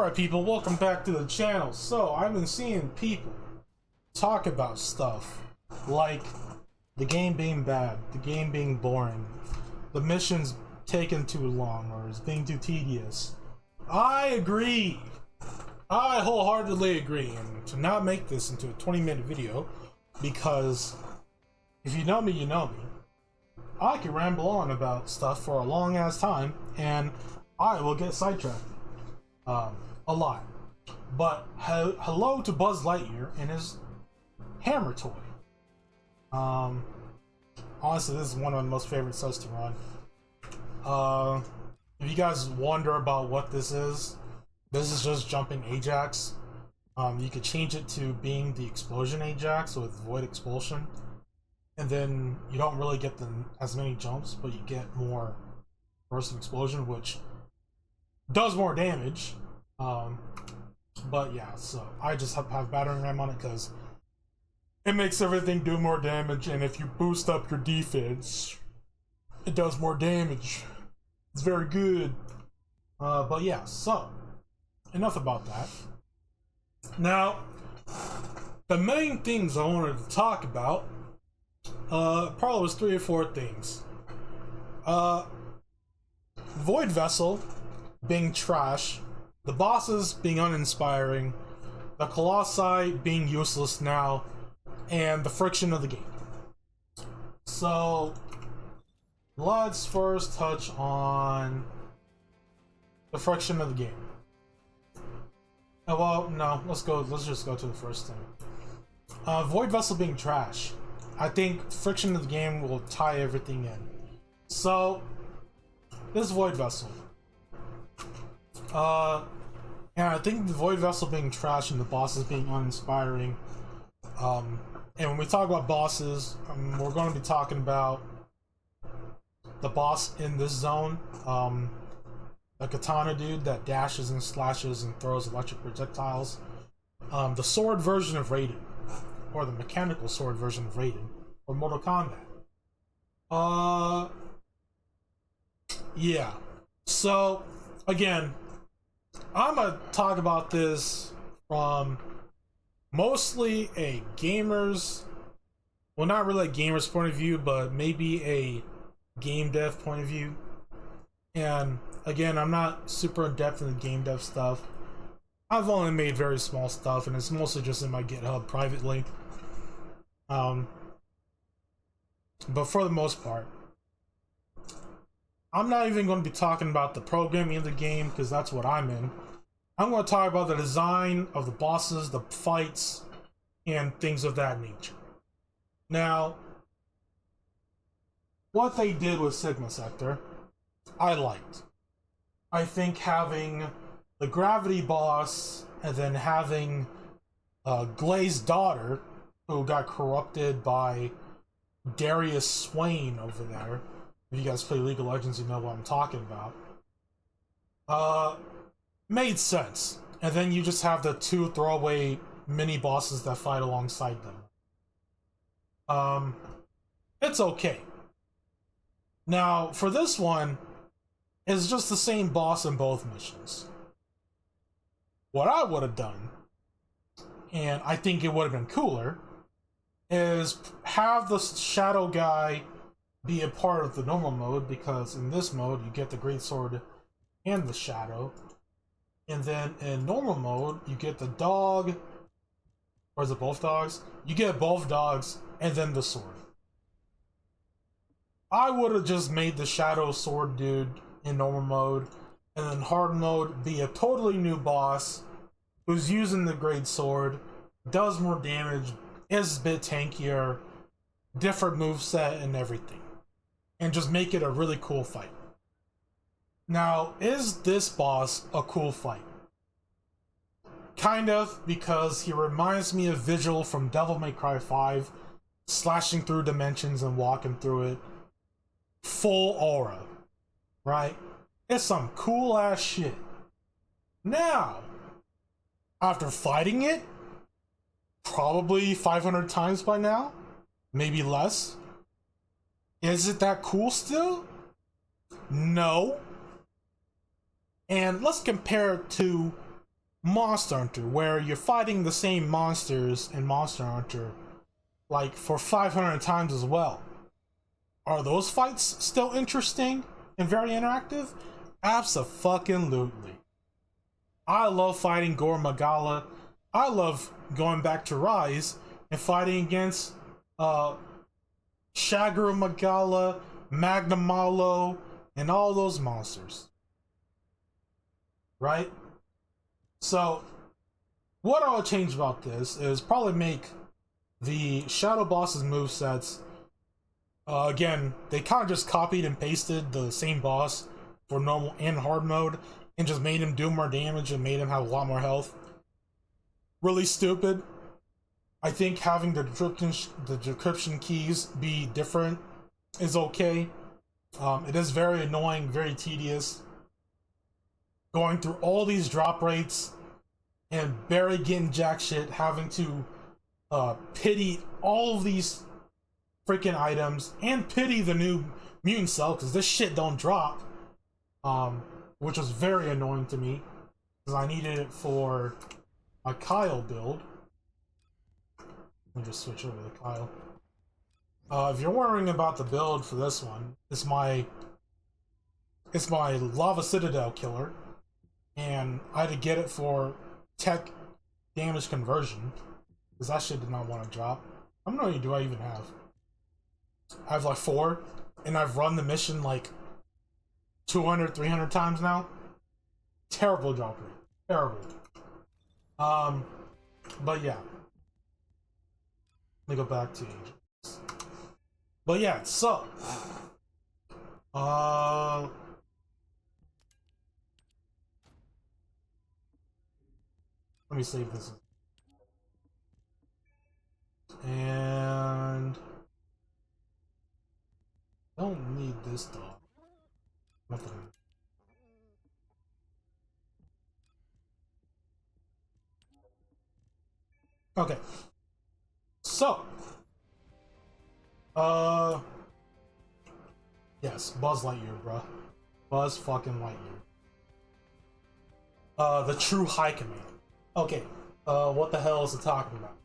Alright people, welcome back to the channel. So, I've been seeing people talk about stuff like the game being bad, the game being boring, the missions taking too long, or it's being too tedious. I agree. I wholeheartedly agree, and to not make this into a 20-minute video, because if you know me, you know me. I can ramble on about stuff for a long ass time, and I will get sidetracked. A lot. But hello to Buzz Lightyear and his hammer toy. Honestly, this is one of my most favorite sets to run. If you guys wonder about what this is just jumping Ajax. You could change it to being the explosion Ajax with void expulsion, and then you don't really get as many jumps, but you get more burst of explosion, which does more damage. But yeah, so I just have battering ram on it because it makes everything do more damage, and if you boost up your defense, it does more damage. It's very good. But yeah, so enough about that. Now, the main things I wanted to talk about probably was 3 or 4 things. Void Vessel being trash, the bosses being uninspiring, the Colossi being useless now, and the friction of the game. So, let's first touch on the friction of the game. Well, no, let's just go to the first thing. Void Vessel being trash. I think friction of the game will tie everything in. So, this Void Vessel. And I think the Void Vessel being trash and the bosses being uninspiring. And when we talk about bosses, we're going to be talking about the boss in this zone. The katana dude that dashes and slashes and throws electric projectiles. The sword version of Raiden. Or the mechanical sword version of Raiden. Or Mortal Kombat. Yeah. So, again, I'm gonna talk about this from mostly a gamer's, well, not really a gamer's point of view, but maybe a game dev point of view. And again, I'm not super in depth in the game dev stuff. I've only made very small stuff, and it's mostly just in my GitHub privately. But for the most part, I'm not even going to be talking about the programming of the game, because that's what I'm in. I'm going to talk about the design of the bosses, the fights, and things of that nature. Now, what they did with Sigma Sector, I liked. I think having the Gravity boss, and then having Glaz's daughter, who got corrupted by Darius Swain over there. If you guys play League of Legends, you know what I'm talking about. Made sense. And then you just have the 2 throwaway mini bosses that fight alongside them. It's okay. Now, for this one, it's just the same boss in both missions. What I would have done, and I think it would have been cooler, is have the shadow guy be a part of the normal mode, because in this mode you get the great sword and the shadow, and then in normal mode you get the dog, or is it both dogs? You get both dogs and then the sword. I would have just made the shadow sword dude in normal mode, and then hard mode be a totally new boss who's using the great sword, does more damage, is a bit tankier, different moveset and everything. And just make it a really cool fight. Now, is this boss a cool fight? Kind of, because he reminds me of Vigil from Devil May Cry 5, slashing through dimensions and walking through it. Full aura, right? It's some cool ass shit. Now, after fighting it, probably 500 times by now, maybe less, is it that cool still? No. And let's compare it to Monster Hunter, where you're fighting the same monsters in Monster Hunter, like, for 500 times as well. Are those fights still interesting and very interactive? Abso-fucking-lutely. I love fighting Gore Magala. I love going back to Rise and fighting against Shagru Magala, Magnamalo, and all those monsters. Right? So, what I would change about this is probably make the Shadow Boss's movesets. Again, they kind of just copied and pasted the same boss for normal and hard mode and just made him do more damage and made him have a lot more health. Really stupid. I think having the decryption keys be different is okay. It is very annoying, very tedious. Going through all these drop rates and barely getting jack shit, having to pity all of these freaking items and pity the new mutant cell because this shit don't drop, which was very annoying to me because I needed it for a Kyle build. Let me just switch over to Kyle. If you're wondering about the build for this one, it's my Lava Citadel killer, and I had to get it for tech damage conversion because that shit did not want to drop. How many do I even have? I have like 4, and I've run the mission like 200, 300 times now. Terrible drop rate. Terrible. But yeah. Let me go back to Agents. But yeah, so let me save this. And don't need this dog. Nothing. Okay. So, yes, Buzz Lightyear, bruh. Buzz fucking Lightyear. The true high command. Okay, what the hell is it talking about?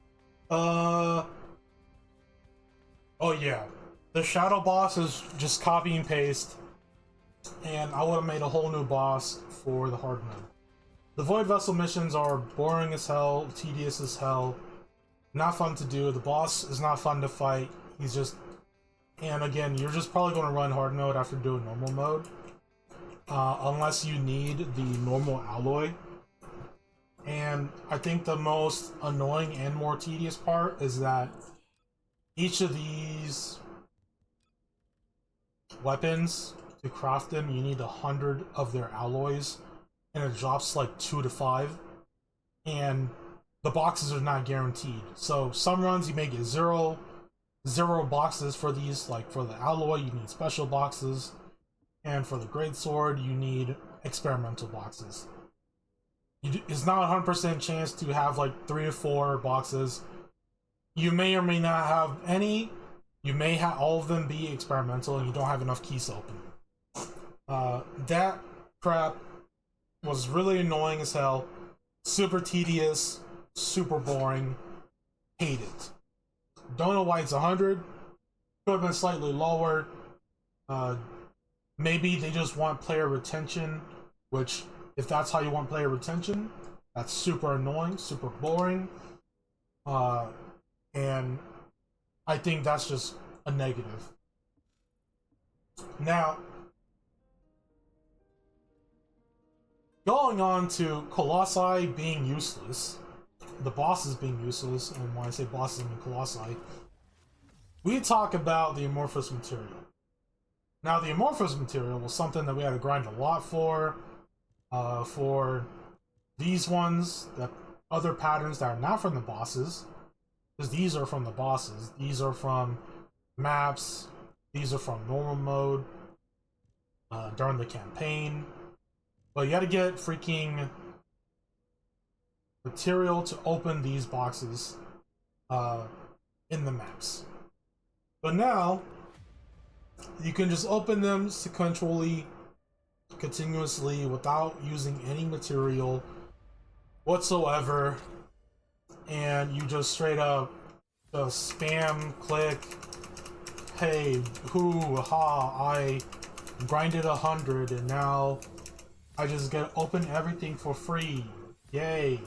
Oh yeah. The Shadow Boss is just copy and paste, and I would have made a whole new boss for the hard mode. The Void Vessel missions are boring as hell, tedious as hell, not fun to do. The boss is not fun to fight. He's just... And again, you're just probably going to run hard mode after doing normal mode. Unless you need the normal alloy. And I think the most annoying and more tedious part is that each of these weapons, to craft them, you need 100 of their alloys. And it drops like 2 to 5. And the boxes are not guaranteed. So some runs you may get zero boxes for these. Like for the alloy, you need special boxes. And for the greatsword, you need experimental boxes. It's not a 100% chance to have like 3 to 4 boxes. You may or may not have any. You may have all of them be experimental and you don't have enough keys to open them. That crap was really annoying as hell. Super tedious. Super boring. Hate it. Don't know why it's 100. Could have been slightly lower. Maybe they just want player retention, which, if that's how you want player retention, that's super annoying, super boring. And I think that's just a negative. Now, going on to Colossi being useless, the bosses being useless, and when I say bosses, I mean Colossi, we talk about the amorphous material. Now, the amorphous material was something that we had to grind a lot for these ones, the other patterns that are not from the bosses, because these are from the bosses. These are from maps, these are from normal mode, during the campaign. But you gotta get freaking material to open these boxes in the maps. But now, you can just open them sequentially, continuously, without using any material whatsoever, and you just straight up just spam click, hey, hoo ha, I grinded 100 and now I just get open everything for free. Yay.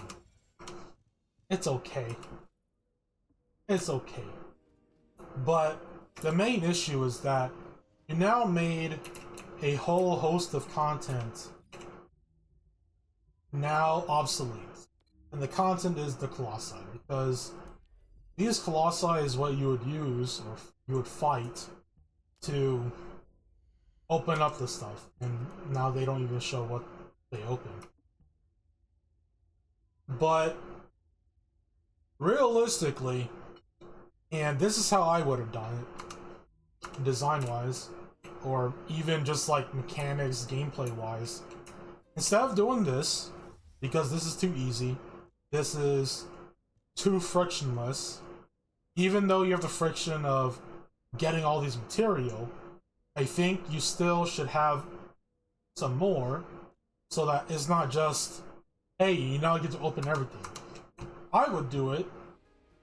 It's okay. It's okay. But the main issue is that you now made a whole host of content now obsolete. And the content is the Colossi, because these Colossi is what you would use, or you would fight, to open up the stuff. And now they don't even show what they open. But realistically, and this is how I would have done it, design-wise, or even just like mechanics, gameplay-wise, instead of doing this, because this is too easy, this is too frictionless, even though you have the friction of getting all these material, I think you still should have some more, so that it's not just, hey, you now get to open everything. I would do it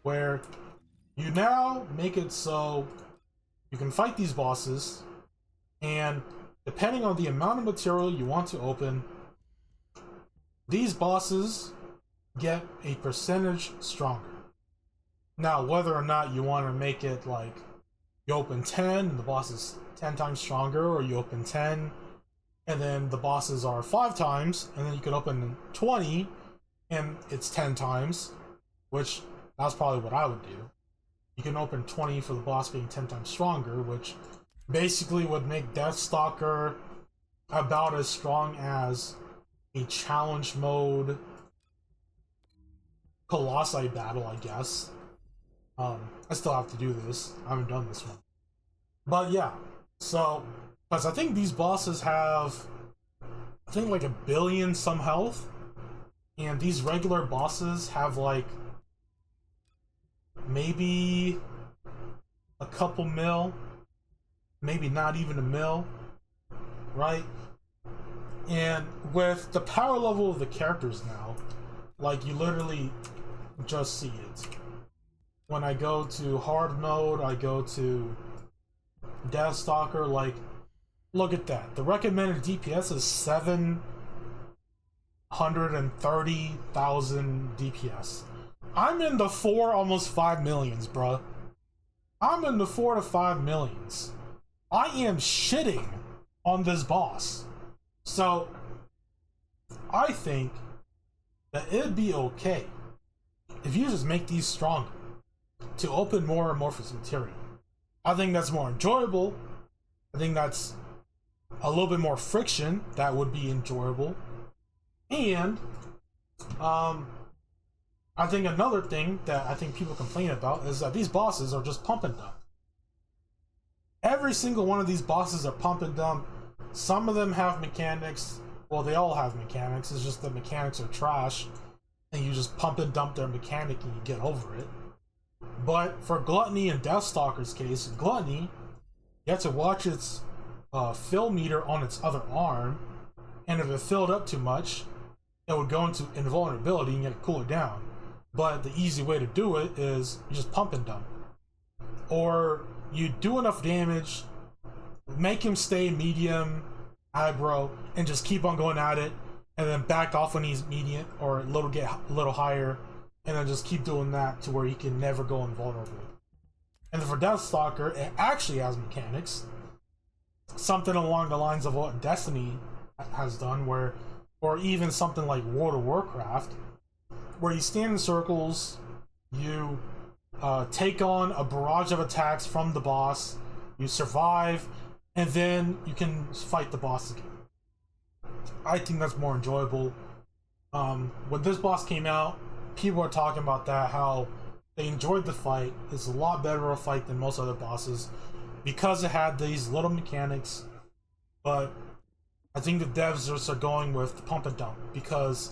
where you now make it so you can fight these bosses, and depending on the amount of material you want to open, these bosses get a percentage stronger. Now, whether or not you want to make it like you open 10 and the boss is 10 times stronger, or you open 10 and then the bosses are 5 times, and then you can open 20 and it's 10 times, which that's probably what I would do. You can open 20 for the boss being 10 times stronger, which basically would make Deathstalker about as strong as a challenge mode Colossi battle, I guess. I still have to do this. I haven't done this one. But yeah, so, because I think these bosses have, I think like 1 billion some health, and these regular bosses have like maybe a couple mil, maybe not even a mil, right? And with the power level of the characters now, like you literally just see it. When I go to hard mode, I go to Deathstalker, like, look at that. The recommended DPS is 730,000 DPS. I'm in the 4, almost 5 millions, bruh. I'm in the 4 to 5 millions. I am shitting on this boss. So, I think that it'd be okay if you just make these stronger to open more amorphous material. I think that's more enjoyable. I think that's a little bit more friction that would be enjoyable. And I think another thing that I think people complain about is that these bosses are just pump and dump. Every single one of these bosses are pump and dump. Some of them have mechanics. Well, they all have mechanics. It's just the mechanics are trash, and you just pump and dump their mechanic and you get over it. But for Gluttony and Deathstalker's case, Gluttony, you have to watch its fill meter on its other arm, and if it filled up too much, it would go into invulnerability and you have to cool it down. But the easy way to do it is you just pump and dump. Or you do enough damage, make him stay medium, aggro, and just keep on going at it, and then back off when he's medium, or get a little higher, and then just keep doing that to where he can never go invulnerable. And for Deathstalker, it actually has mechanics. Something along the lines of what Destiny has done, where, or even something like World of Warcraft, where you stand in circles, you take on a barrage of attacks from the boss, you survive, and then you can fight the boss again. I think that's more enjoyable. When this boss came out, people are talking about that, how they enjoyed the fight. It's a lot better a fight than most other bosses because it had these little mechanics. But I think the devs just are going with the pump and dump, because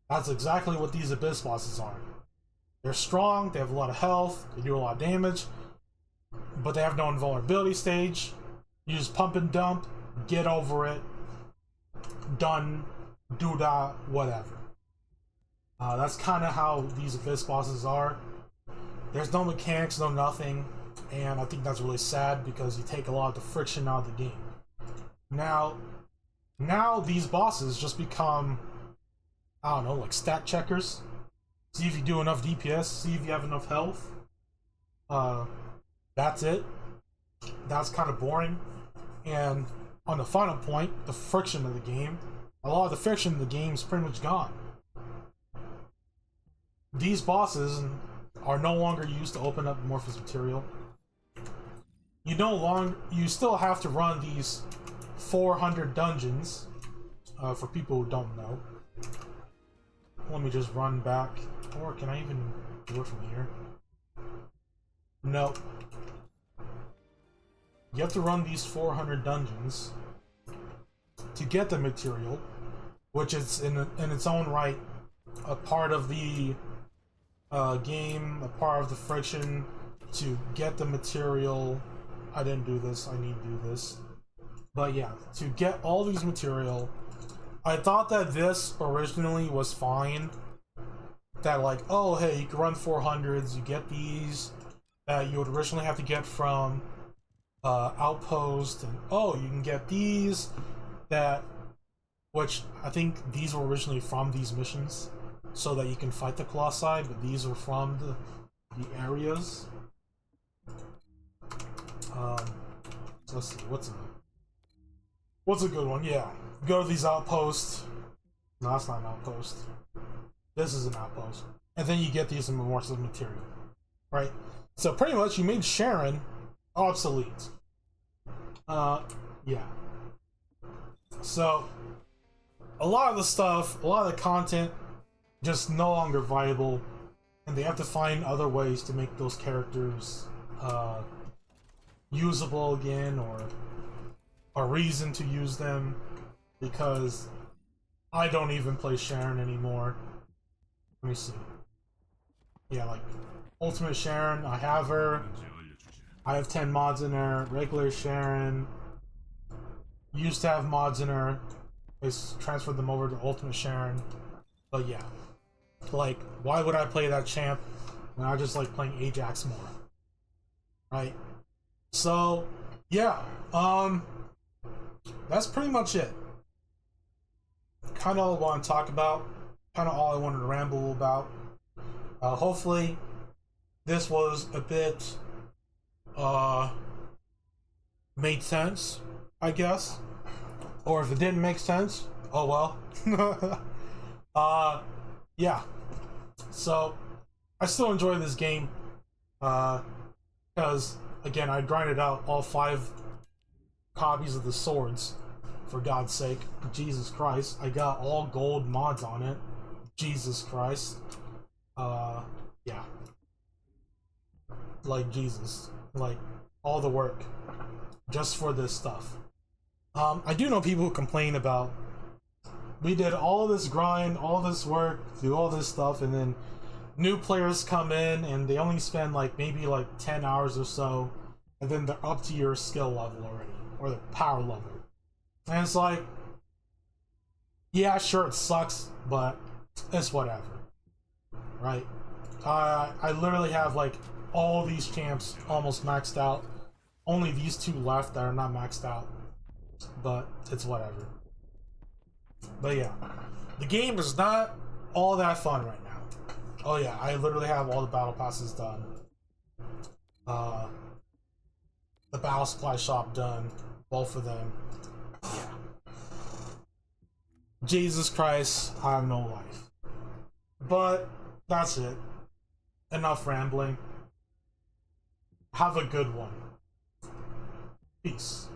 that's exactly what these Abyss bosses are. They're strong, they have a lot of health, they do a lot of damage, but they have no invulnerability stage. You just pump and dump, get over it, done, doodah, whatever. That's kind of how these Abyss bosses are. There's no mechanics, no nothing, and I think that's really sad because you take a lot of the friction out of the game. Now these bosses just become, I don't know, like stat checkers. See if you do enough DPS, see if you have enough health. That's it. That's kind of boring. And on the final point, the friction of the game, a lot of the friction in the game is pretty much gone. These bosses are no longer used to open up amorphous material. You still have to run these 400 dungeons, for people who don't know. Let me just run back. Or can I even do it from here? Nope. You have to run these 400 dungeons to get the material, which is in its own right a part of the game, a part of the friction to get the material. I didn't do this, I need to do this. But yeah, to get all these material, I thought that this originally was fine. That like, oh hey, you can run 400s, you get these that you would originally have to get from Outpost, and oh, you can get these that, which I think these were originally from these missions, so that you can fight the Colossi, but these were from the areas. So let's see, what's a good one? Yeah, go to these outposts. No, that's not an outpost. This is an outpost, and then you get these amorphous material, right? So pretty much you made Sharon obsolete. Yeah. So a lot of the stuff, a lot of the content, just no longer viable, and they have to find other ways to make those characters usable again, or a reason to use them, because I don't even play Sharon anymore. Let me see. Yeah, like Ultimate Sharon, I have her. I have 10 mods in her. Regular Sharon used to have mods in her. I transferred them over to Ultimate Sharon. But yeah, like, why would I play that champ when I just like playing Ajax more? Right? So, yeah, that's pretty much it. Kind of all I want to talk about. Kind of all I wanted to ramble about. Hopefully, this was a bit, made sense, I guess. Or if it didn't make sense, oh well. Yeah. So, I still enjoy this game. Because, again, I grinded out all 5 copies of the swords. For God's sake. Jesus Christ. I got all gold mods on it. Jesus Christ. Yeah. Like, Jesus. Like, all the work. Just for this stuff. I do know people who complain about, we did all this grind, all this work, do all this stuff, and then new players come in and they only spend like maybe like 10 hours or so, and then they're up to your skill level already, or their power level. And it's like, yeah, sure, it sucks, but it's whatever. Right? I literally have like all these champs almost maxed out. Only these 2 left that are not maxed out. But it's whatever. But yeah, the game is not all that fun right now. Oh yeah, I literally have all the battle passes done. The battle supply shop done, both of them. Yeah. Jesus Christ, I have no life. But that's it. Enough rambling. Have a good one. Peace.